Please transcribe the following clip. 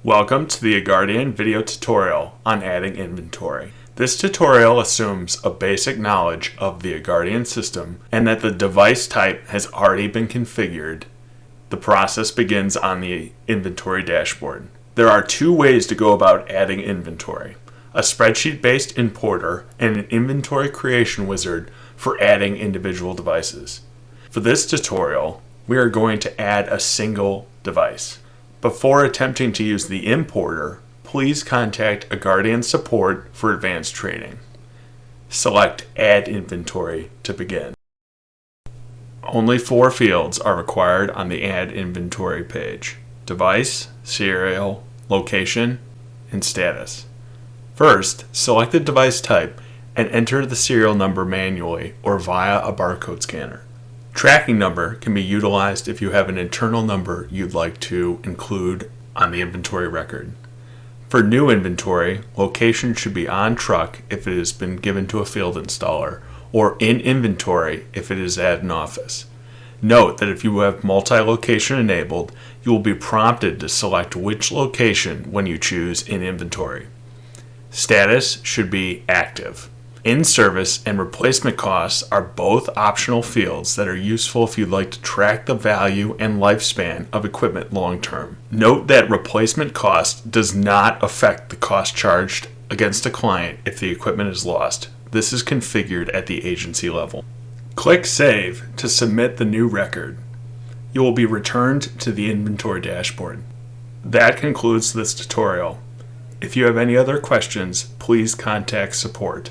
Welcome to the Aguardian video tutorial on adding inventory. This tutorial assumes a basic knowledge of the Aguardian system and that the device type has already been configured. The process begins on the inventory dashboard. There are two ways to go about adding inventory: a spreadsheet-based importer and an inventory creation wizard for adding individual devices. For this tutorial, we are going to add a single device. Before attempting to use the importer, please contact Aguardian support for advanced training. Select Add Inventory to begin. Only 4 fields are required on the Add Inventory page: device, serial, location, and status. First, select the device type and enter the serial number manually or via a barcode scanner. Tracking number can be utilized if you have an internal number you'd like to include on the inventory record. For new inventory, location should be on truck if it has been given to a field installer, or in inventory if it is at an office. Note that if you have multi-location enabled, you will be prompted to select which location when you choose in inventory. Status should be active. In-service and replacement costs are both optional fields that are useful if you'd like to track the value and lifespan of equipment long-term. Note that replacement cost does not affect the cost charged against a client if the equipment is lost. This is configured at the agency level. Click Save to submit the new record. You will be returned to the inventory dashboard. That concludes this tutorial. If you have any other questions, please contact support.